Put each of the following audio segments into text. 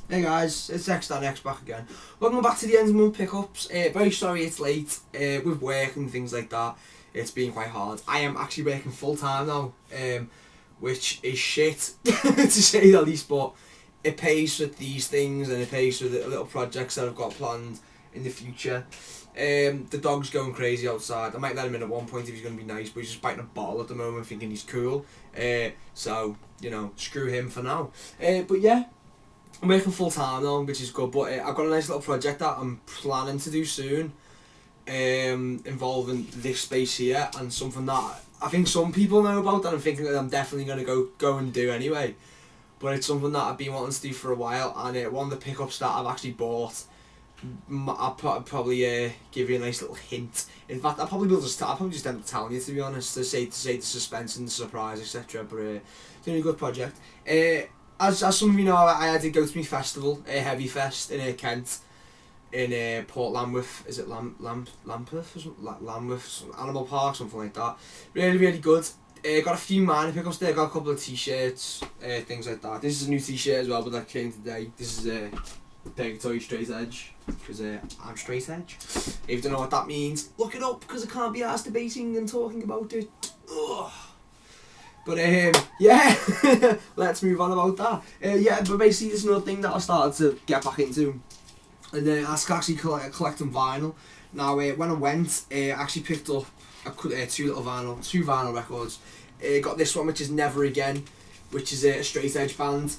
Hey guys, it's xDanx back again. Welcome back to the end of month pickups. Very sorry it's late with work and things like that. It's been quite hard. I am actually working full time now, which is shit to say the least, but it pays for these things and it pays for the little projects that I've got planned in the future. The dog's going crazy outside. I might let him in at one point if he's going to be nice, but he's just biting a bottle at the moment thinking he's cool. So, you know, screw him for now. But yeah. I'm working full time now, which is good, but I've got a nice little project that I'm planning to do soon, involving this space here, and something that I think some people know about that I'm thinking that I'm definitely going to go and do anyway. But it's something that I've been wanting to do for a while, and one of the pickups that I've actually bought, I'll probably give you a nice little hint. In fact, I'll probably just end up telling you, to be honest, to say the suspense and the surprise, etc. But it's a good project. As some of you know, I did go to my festival, Heavy Fest in Kent, in Port Lambeth. Is it Lambeth or something? Lambeth Animal Park, something like that. Really good. Got a few minor pickups there. Got a couple of t-shirts, things like that. This is a new t-shirt as well, but that came today. This is Purgatory Straight Edge, because I'm straight edge. If you don't know what that means, look it up, because I can't be arsed debating and talking about it. Ugh. But yeah, let's move on about that. Yeah, but basically it's another thing that I started to get back into, and I actually collecting vinyl. Now when I went, I actually picked up two vinyl records. Got this one, which is Never Again, which is a straight edge band.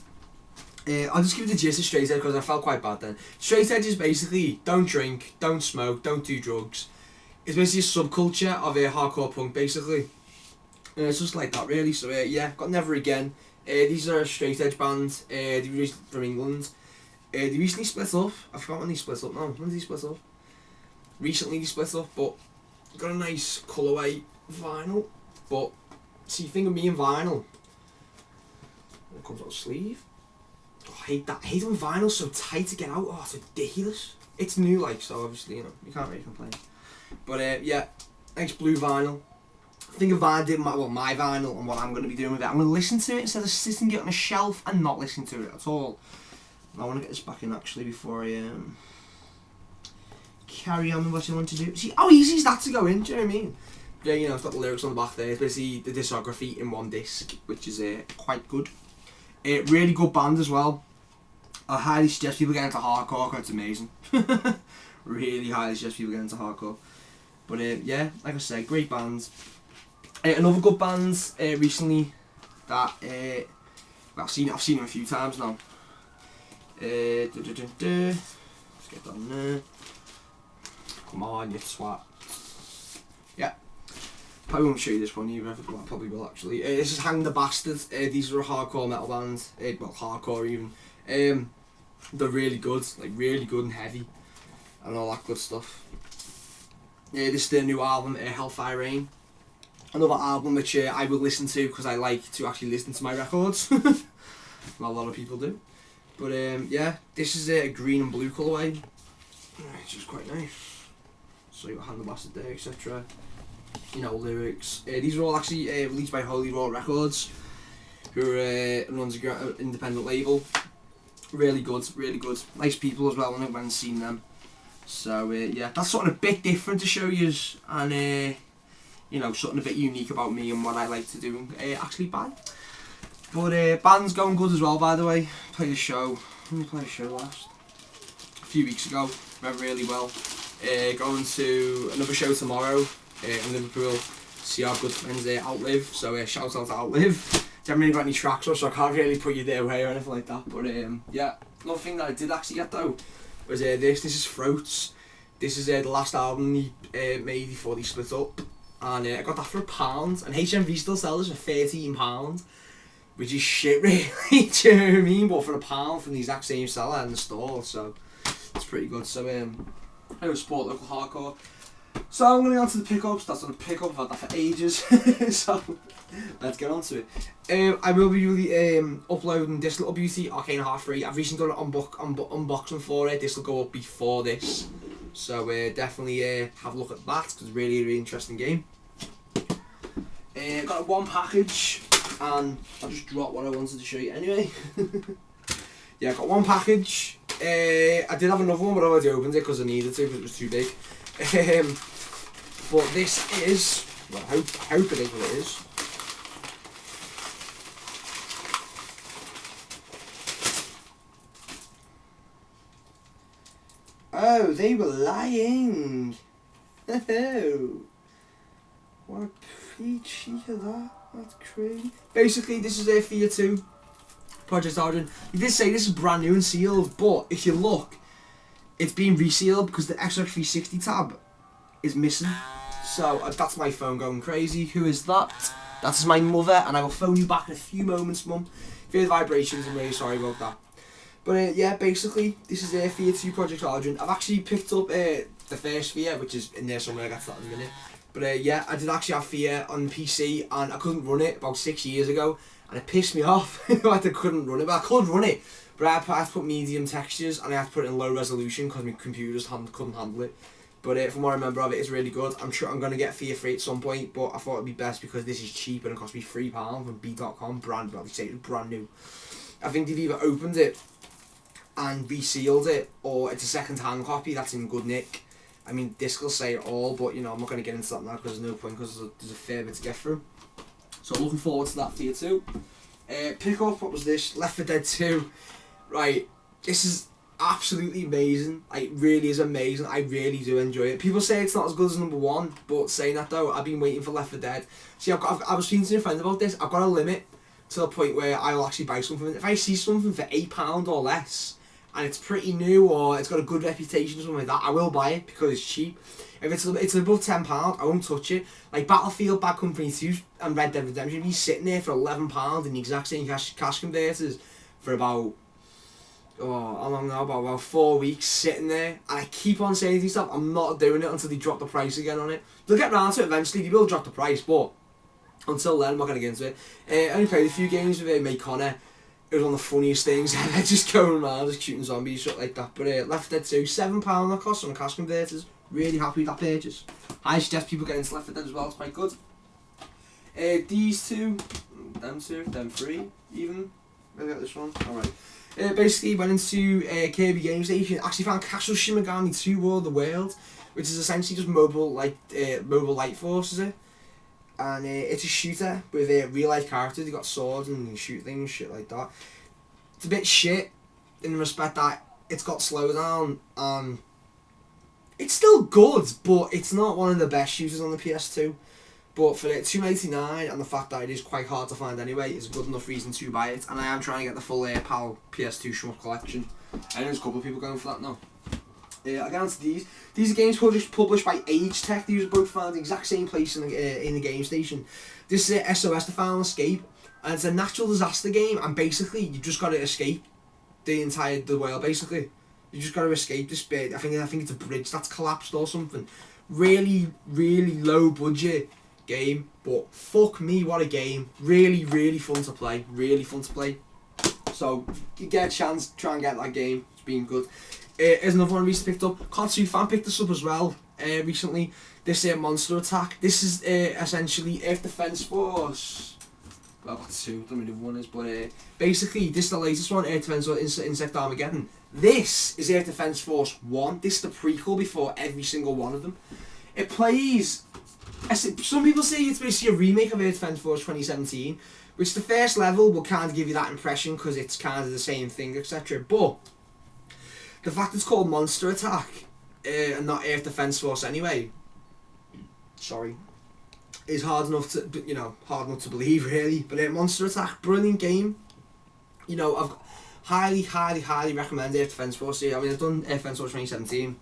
I'll just give you the gist of straight edge because I felt quite bad then. Straight edge is basically don't drink, don't smoke, don't do drugs. It's basically a subculture of hardcore punk basically. It's just like that really, so yeah, got Never Again. These are a straight edge band, they're from England. They recently split up. I forgot when they split up now. When did they split up? Recently they split up, but got a nice colourway vinyl. But see, the thing with me and vinyl, it comes out of sleeve. Oh, I hate that. I hate when vinyl's so tight to get out. Oh, it's ridiculous. It's new, like, so obviously, you know, you can't really complain. But yeah, nice blue vinyl. I think if I did my vinyl and what I'm going to be doing with it, I'm going to listen to it instead of sitting it on a shelf and not listen to it at all. And I want to get this back in actually before I carry on with what I want to do. See how easy is that to go in, do you know what I mean? Yeah, you know, it's got the lyrics on the back there. It's basically the discography in one disc, which is quite good. Really good band as well. I highly suggest people get into hardcore because it's amazing. Really highly suggest people get into hardcore. But yeah, like I said, great bands. Another good band recently that I've seen them a few times now. Let's get down there. Come on, you swat. Yeah. Probably won't show you this one either. Well, I probably will actually. This is Hang the Bastard. These are a hardcore metal band. Well, hardcore even. They're really good, like really good and heavy, and all that good stuff. This is their new album, Hellfire Rain. Another album which I will listen to because I like to actually listen to my records. Not a lot of people do. But yeah, this is a green and blue colourway, which is quite nice. So you got Hang the Bastard there, etc. You know, lyrics. These are all actually released by Holy Roar Records, who runs an independent label. Really good, really good. Nice people as well when I went and seen them. So yeah, that's something a bit different to show you, and you know, something a bit unique about me and what I like to do and actually buy. But band's going good as well, by the way. Played a show. When did we play a show last? A few weeks ago. Went really well. Going to another show tomorrow in Liverpool. See our good friends Outlive. So shout out to Outlive. Haven't really got any tracks up, so I can't really put you their way or anything like that. But yeah, another thing that I did actually get though was this. This is Throats. This is the last album he made before they split up. And I got that for £1, and HMV still sells it for £13, which is shit really, do you know what I mean? But for £1 from the exact same seller in the store, so it's pretty good. So I would support local hardcore. So I'm going to go on to the pickups. That's on the pickup, I've had that for ages. So let's get on to it. I will be really uploading this little beauty, Arcane Heart 3. I've recently done an unboxing for it. This will go up before this. So definitely have a look at that, because it's really, really interesting game. Got one package, and I'll just drop what I wanted to show you anyway. yeah, I got one package. I did have another one, but I already opened it because I needed to because it was too big. But this is, well, I hope it is what it is. Oh, they were lying. Oh, what a pretty cheek of that. That's crazy. Basically, this is a V2 Project Origin. You did say this is brand new and sealed, but if you look, it's been resealed because the Xbox 360 tab is missing. So that's my phone going crazy. Who is that? That is my mother, and I will phone you back in a few moments, Mum. If you hear the vibrations, I'm really sorry about that. But yeah, basically, this is a V2 Project Origin. I've actually picked up the first Sphere, which is in there somewhere. I got that in a minute. But yeah, I did actually have Sphere on PC, and I couldn't run it about 6 years ago, and it pissed me off. I couldn't run it, but I could run it. But I had to put medium textures, and I had to put it in low resolution because my computer just couldn't handle it. But from what I remember of it, it's really good. I'm sure I'm going to get Sphere free at some point, but I thought it'd be best because this is cheap and it cost me £3 from V2.0, brand new. I think they've either opened it and resealed it, or it's a second-hand copy that's in good nick. I mean, disc will say it all, but you know, I'm not going to get into that now because there's no point because there's a fair bit to get through. So looking forward to that V2. Pick up, what was this? Left 4 Dead 2. Right, this is absolutely amazing. Like, it really is amazing. I really do enjoy it. People say it's not as good as number 1, but saying that though, I've been waiting for Left 4 Dead. See, I was speaking to a friend about this. I've got a limit to the point where I'll actually buy something. If I see something for £8 or less, and it's pretty new or it's got a good reputation or something like that, I will buy it because it's cheap. If it's above £10, I won't touch it. Like Battlefield, Bad Company 2 and Red Dead Redemption, be sitting there for £11 in the exact same cash converters for about, how long now? About 4 weeks sitting there. And I keep on saying to myself, I'm not doing it until they drop the price again on it. They'll get round to it eventually, they will drop the price, but until then I'm not going to get into it. I only played a few games with Mate Connor. It was one of the funniest things ever, just going around, just shooting zombies, shit like that. But Left 4 Dead 2, £7 that cost on the cash converters. Really happy with that purchase. I suggest people get into Left 4 Dead as well, it's quite good. These two, them 3 even. Maybe got this one. Alright. Basically went into Kirby Game Station, actually found Castle Shimigami 2 War of the World, which is essentially just mobile light force, is it? And it's a shooter with real life characters. You got swords and you shoot things, shit like that. It's a bit shit in the respect that it's got slowdown. It's still good, but it's not one of the best shooters on the PS2. But for it, $2.99 and the fact that it is quite hard to find anyway is a good enough reason to buy it. And I am trying to get the full PAL PS2 Shmup collection. I know there's a couple of people going for that now. Against these are games published by Age Tech. These are both found in the exact same place in the game station. This is SOS, the Final Escape, and it's a natural disaster game. And basically, you just got to escape the world. Basically, you just got to escape this bit. I think it's a bridge that's collapsed or something. Really, really low budget game, but fuck me, what a game! Really, really fun to play. Really fun to play. So, if you get a chance, try and get that game. It's been good. Here's another one recently picked up. Katsu fan picked this up as well recently. This Monster Attack. This is essentially Earth Defense Force. Well, I've got 2, I don't know what one is, but basically this is the latest one, Earth Defense Force Insect Armageddon. This is Earth Defense Force 1. This is the prequel before every single one of them. It plays, some people say it's basically a remake of Earth Defense Force 2017, which the first level will kind of give you that impression because it's kind of the same thing, etc. But the fact it's called Monster Attack and not Earth Defense Force anyway, is hard enough to believe really. But Monster Attack, brilliant game. You know, I've highly recommend Earth Defense Force. I mean, I've done Earth Defense Force 2017,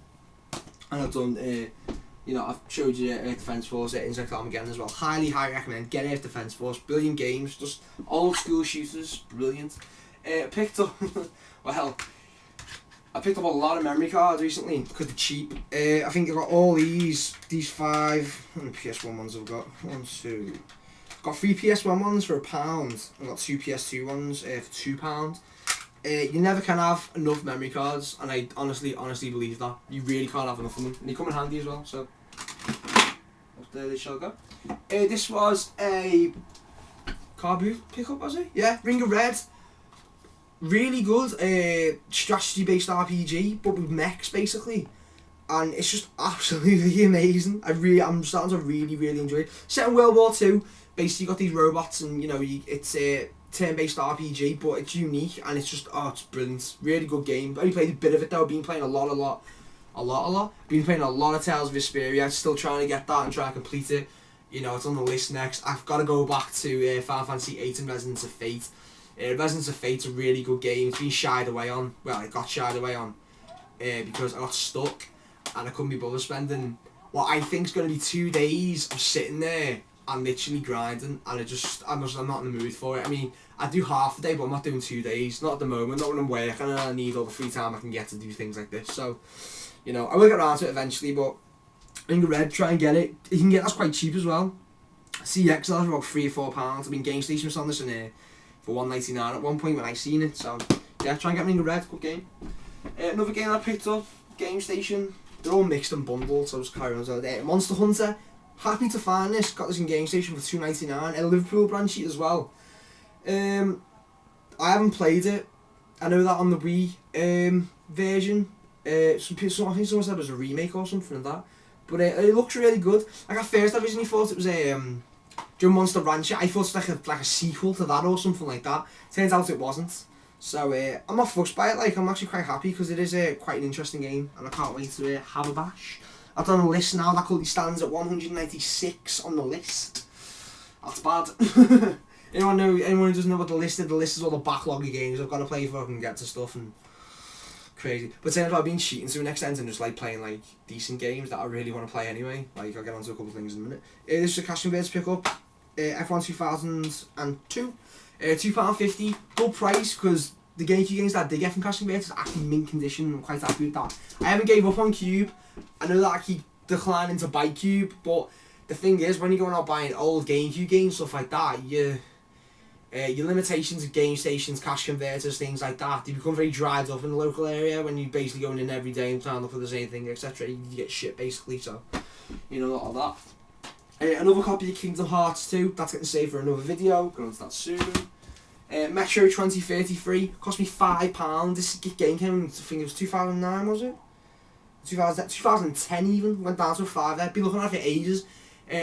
and I've done I've showed you Earth Defense Force Insect Armageddon as well. Highly recommend. Get Earth Defense Force. Brilliant games, just old school shooters. Brilliant. Picked up I picked up a lot of memory cards recently because they're cheap. I think I've got all these 5 PS1 ones I've got. 1, 2. Got 3 PS1 ones for £1. I've got 2 PS2 ones for £2. You never can have enough memory cards, and I honestly believe that. You really can't have enough of them. And they come in handy as well, so up there they shall go. This was a card booth pickup, was it? Yeah, Ring of Red. Really good strategy-based RPG, but with mechs basically, and it's just absolutely amazing. I'm starting to really enjoy it. Set in World War Two, basically you got these robots, and you know it's a turn-based RPG, but it's unique and it's just it's brilliant. Really good game. I only played a bit of it though. Been playing a lot. Been playing a lot of Tales of Vesperia. Still trying to get that and trying to complete it. You know, it's on the list next. I've got to go back to Final Fantasy VIII and Resonance of Fate. Resonance of Fate's a really good game. It's been shied away on. Well, it got shied away on because I got stuck and I couldn't be bothered spending what I think is going to be 2 days of sitting there and literally grinding, and I'm not in the mood for it. I mean, I do half a day, but I'm not doing 2 days. Not at the moment, not when I'm working, and I need all the free time I can get to do things like this. So, you know, I will get around to it eventually, but in the red, try and get it. You can get that's quite cheap as well. CX for about £3 or £4. I mean, Game Station was on this in here for $1.99 at one point when I seen it. So yeah, try and get me in the red. Good game. Another game I picked up, Game Station. They're all mixed and bundled, so I was carrying on. So Monster Hunter. Happy to find this. Got this in Game Station for $2.99. A Liverpool brand sheet as well. I haven't played it. I know that on the Wii version, I think someone said it was a remake or something like that. But it looks really good. Like at first, I originally thought it was a Monster Rancher. I thought it was like a sequel to that or something like that. Turns out it wasn't. So I'm not fussed by it. Like, I'm actually quite happy because it is quite an interesting game, and I can't wait to have a bash. I've done a list now that currently stands at 196 on the list. That's bad. Anyone who doesn't know what the list is? The list is all the backlog of games I've got to play before I can get to stuff, and crazy. But then I've been cheating to an extent and just like playing like decent games that I really want to play anyway. Like, I'll get onto a couple of things in a minute. This is a cash converter pick up. F1 2002. £2.50. Good price because the GameCube games that I did get from cash converters are actually mint condition. I'm quite happy with that. I haven't gave up on Cube. I know that I keep declining to buy Cube, but the thing is, when you're going out buying old GameCube games, stuff like that, your limitations of game stations, cash converters, things like that, they become very dried up in the local area when you're basically going in every day and trying to look for the same thing, etc. You get shit basically, so you know all that. Another copy of Kingdom Hearts 2, that's getting saved for another video, going on to that soon. Metro 2033, cost me £5. This game came in, I think it was 2009, was it? 2010 even, went down to a £5 there, been looking at it for ages.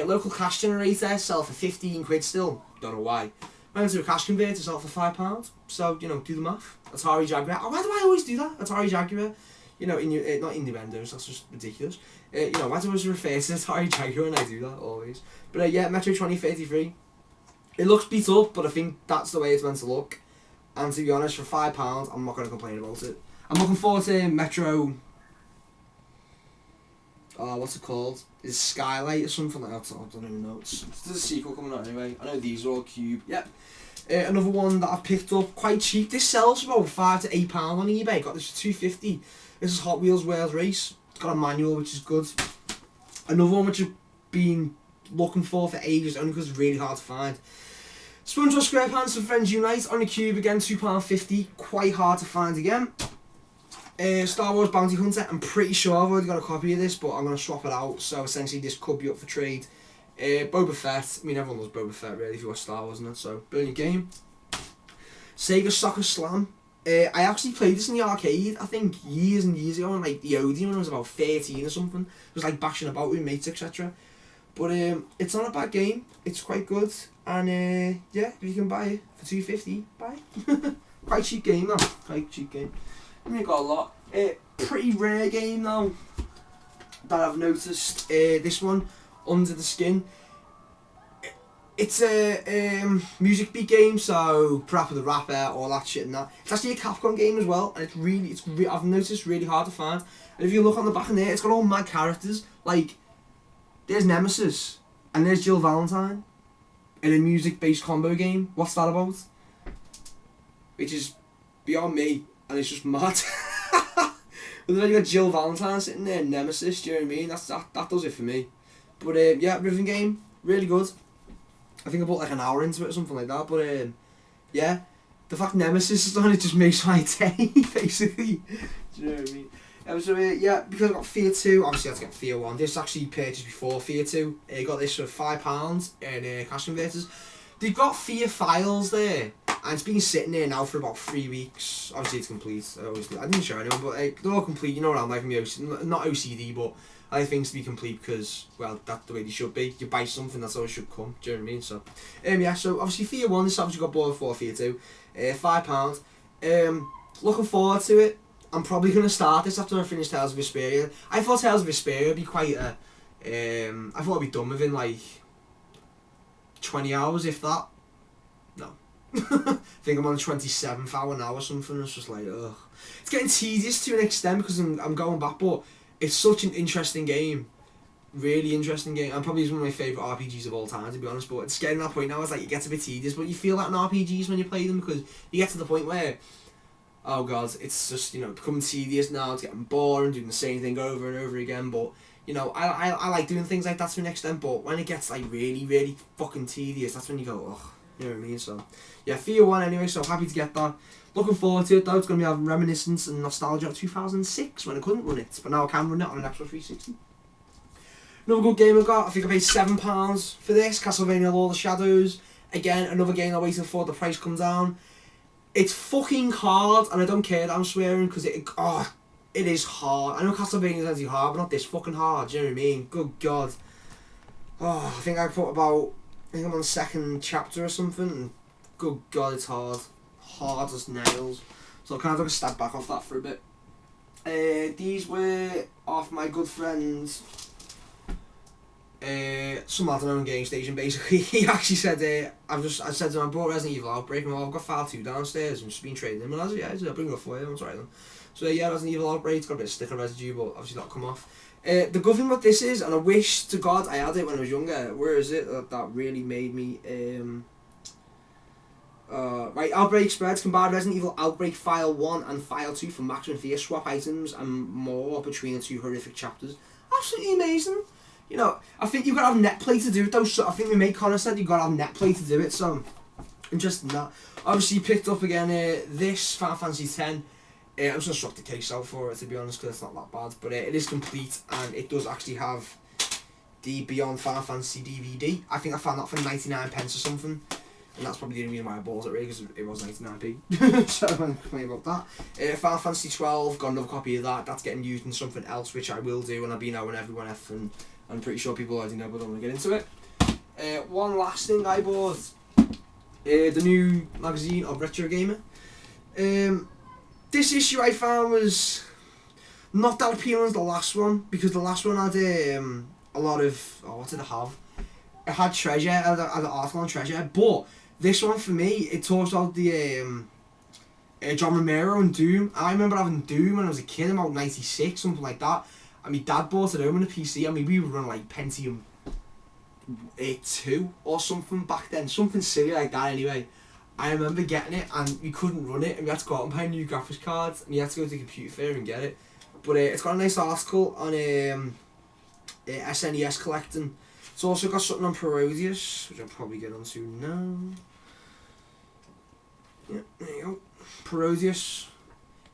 Local cash generator, sell for 15 quid still, don't know why. Went into a cash converter, sell for £5, so, you know, do the math. Atari Jaguar, why do I always do that? Atari Jaguar, you know, in your, not innuendos, that's just ridiculous. You know, why do I always refer to Atari Jaguar when I do that, always. But yeah, Metro 2033. It looks beat up, but I think that's the way it's meant to look. And to be honest, for £5, I'm not going to complain about it. I'm looking forward to Metro... what's it called? Is Skylight or something like that? I don't even know. There's a sequel coming out anyway. I know these are all Cube. Yep. Another one that I picked up quite cheap. This sells for about £5 to £8 on eBay. Got this for £2.50. This is Hot Wheels World Race. It's got a manual, which is good. Another one which I've been looking for ages, only because it's really hard to find. SpongeBob SquarePants and Friends Unite on the Cube again, £2.50. Quite hard to find again. Star Wars Bounty Hunter. I'm pretty sure I've already got a copy of this, but I'm going to swap it out. So essentially, this could be up for trade. Boba Fett. I mean, everyone loves Boba Fett, really, if you watch Star Wars, and that. So, brilliant game. Sega Soccer Slam. I actually played this in the arcade, I think, years and years ago, on like the Odeon when I was about 13 or something. It was like bashing about with mates, etc. But it's not a bad game. It's quite good, and yeah, if you can buy it for £2.50, buy it. Quite cheap game though. Quite cheap game. I mean, got a lot. Pretty rare game though that I've noticed. This one, Under the Skin. It's a music beat game, so Parappa the Rapper, all that shit and that. It's actually a Capcom game as well, and I've noticed really hard to find. And if you look on the back in there, it's got all mad characters. Like, there's Nemesis, and there's Jill Valentine, in a music-based combo game. What's that about? Which is beyond me, and it's just mad. But then you got Jill Valentine sitting there, Nemesis, do you know what I mean? That does it for me. But yeah, Riven game, really good. I think I put like an hour into it or something like that, but yeah, the fact Nemesis is on it just makes my day, basically. Do you know what I mean? So yeah, because I got Fear 2, obviously I had to get Fear 1. This actually purchased before Fear 2. I got this for £5 in cash converters. They've got Fear files there, And it's been sitting there now for about 3 weeks. Obviously it's complete. I didn't show anyone, but like, they're all complete. You know what I'm like, not OCD, but I like things to be complete because, well, that's the way they should be. You buy something, that's how it should come. Do you know what I mean? So, yeah. So obviously Fear 1, this obviously got bought for Fear 2, £5. Looking forward to it. I'm probably gonna start this after I finish Tales of Vesperia. I thought Tales of Vesperia would be quite a. I thought I'd be done within like 20 hours, if that. No. I think I'm on the 27th hour now or something. It's just like, ugh. It's getting tedious to an extent because I'm going back, but it's such an interesting game. Really interesting game. And probably is one of my favourite RPGs of all time, to be honest. But it's getting to that point now, it's like it gets a bit tedious, but you feel that in RPGs when you play them because you get to the point where, oh god, it's just, you know, becoming tedious now, it's getting boring, doing the same thing over and over again, but, you know, I like doing things like that to an extent, but when it gets, like, really, really fucking tedious, that's when you go, ugh, you know what I mean, so, yeah, Fear 1 anyway, so happy to get that. Looking forward to it, though. It's going to be a reminiscence and nostalgia of 2006, when I couldn't run it, but now I can run it on an Xbox 360. Another good game I got, I think I paid £7 for this, Castlevania Lord of the Shadows. Again, another game I'm waiting for the price come down. It's fucking hard, and I don't care that I'm swearing, because it is hard. I know Castlevania's actually hard, but not this fucking hard, do you know what I mean? Good god. Oh, I think I'm on the second chapter or something, and good god, it's hard. Hard as nails. So I kind of took a step back off that for a bit. These were off my good friend, some lad on Game Station. Basically, he actually said, I said to him, I brought Resident Evil Outbreak, and I've got File 2 downstairs, and just been trading them, and I said, yeah, I'll bring it up for you, I'm sorry then. So yeah, Resident Evil Outbreak, it's got a bit of sticker residue, but obviously not come off. The good thing about this is, and I wish to god I had it when I was younger, where is it, that really made me, right, Outbreak spreads, combine Resident Evil Outbreak File 1 and File 2 for maximum fear, swap items and more between the two horrific chapters. Absolutely amazing. You know, I think you've got to have net play to do it though, so I think my mate Connor said you've got to have net play to do it, so interesting that. Obviously picked up again this Final Fantasy X. I'm just going to swap the case out for it, to be honest, because it's not that bad, but it is complete, and it does actually have the Beyond Final Fantasy DVD. I think I found that for 99 pence or something, and that's probably the only reason why I bought it, really, because it was 99p, so I'm complaining about that. Final Fantasy 12, got another copy of that. That's getting used in something else, which I will do when I've been out on everyone F, and I'm pretty sure people already know, but I don't want to get into it. One last thing I bought, the new magazine of Retro Gamer. This issue I found was not that appealing as the last one, because the last one had a lot of, what did it have? It had treasure, it had an article on treasure, but this one for me, it talks about the John Romero and Doom. I remember having Doom when I was a kid, about 96, something like that. And my dad bought it home on a PC. I mean, we were running like Pentium 2 or something back then. Something silly like that anyway. I remember getting it and we couldn't run it. And we had to go out and buy new graphics cards. And you had to go to the computer fair and get it. But it's got a nice article on SNES collecting. It's also got something on Parodius, which I'll probably get onto now. Yeah, there you go. Parodius.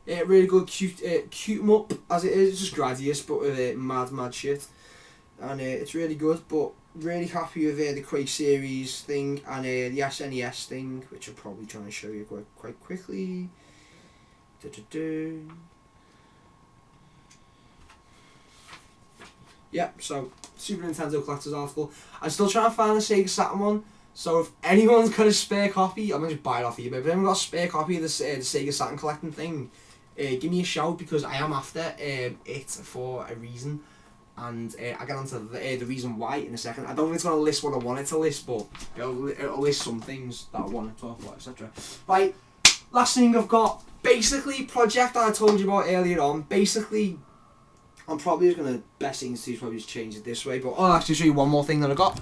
Really good, cute 'em up as it is. It's just Gradius, but with mad shit, and it's really good. But really happy with the Quake series thing and the SNES thing, which I'll probably try and show you quite quickly. Yeah, so Super Nintendo collector's article. I'm still trying to find the Sega Saturn one. So if anyone's got a spare copy, I'm gonna just buy it off eBay. But if anyone's got a spare copy of the Sega Saturn collecting thing, give me a shout, because I am after it for a reason, and I'll get onto the reason why in a second. I don't think it's going to list what I want it to list, but it'll list some things that I want to talk about, etc. Right, last thing I've got, basically, project that I told you about earlier on. Basically, I'm probably just going to, best thing to do is probably just change it this way, but I'll actually show you one more thing that I got.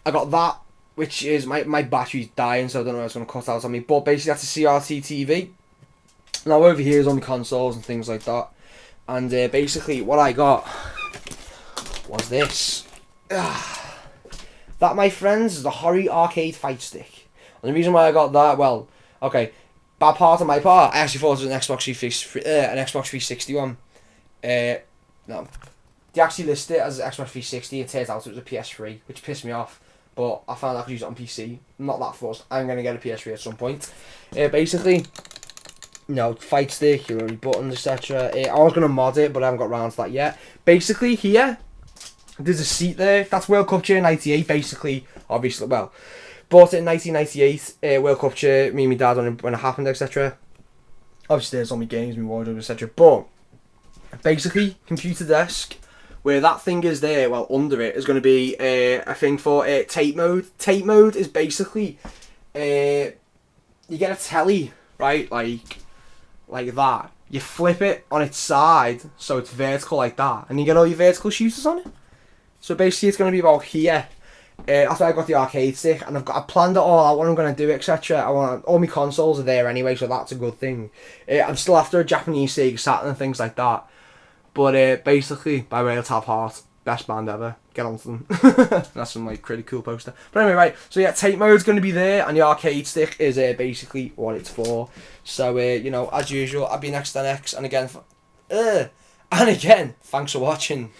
I got that, which is, my battery's dying, so I don't know if it's going to cut out on me, but basically that's a CRT TV. Now over here is on the consoles and things like that, and basically what I got was this. That, my friends, is the Hori Arcade Fight Stick. And the reason why I got that, well, okay, bad part on my part, I actually thought it was an Xbox 360 one. No, they actually listed it as Xbox 360. It turns out it was a PS3, which pissed me off. but I found I could use it on PC. Not that fussed. I'm going to get a PS3 at some point. Basically, you know, fight stick, your buttons, etc. I was going to mod it, but I haven't got around to that yet. Basically, here, there's a seat there. That's World Cup chair 98, basically. Obviously, well, bought it in 1998, World Cup chair, me and my dad when it happened, etc. Obviously, there's all my games, my wardrobe, etc. But, basically, computer desk, where that thing is there, well, under it, is going to be a thing for tape mode. Tape mode is basically, you get a telly, right, like that. You flip it on its side, so it's vertical like that, and you get all your vertical shooters on it. So basically, it's going to be about here. After I got the arcade stick, and I planned it all out, what I'm going to do, etc. All my consoles are there anyway, so that's a good thing. I'm still after a Japanese Sega Saturn and things like that. But basically, by Rail Tab Heart, best band ever. Get on to them. That's some like pretty cool poster. But anyway, right. So yeah, tape mode's going to be there, and the arcade stick is basically what it's for. So you know, as usual, I've been xDanx, and again, thanks for watching.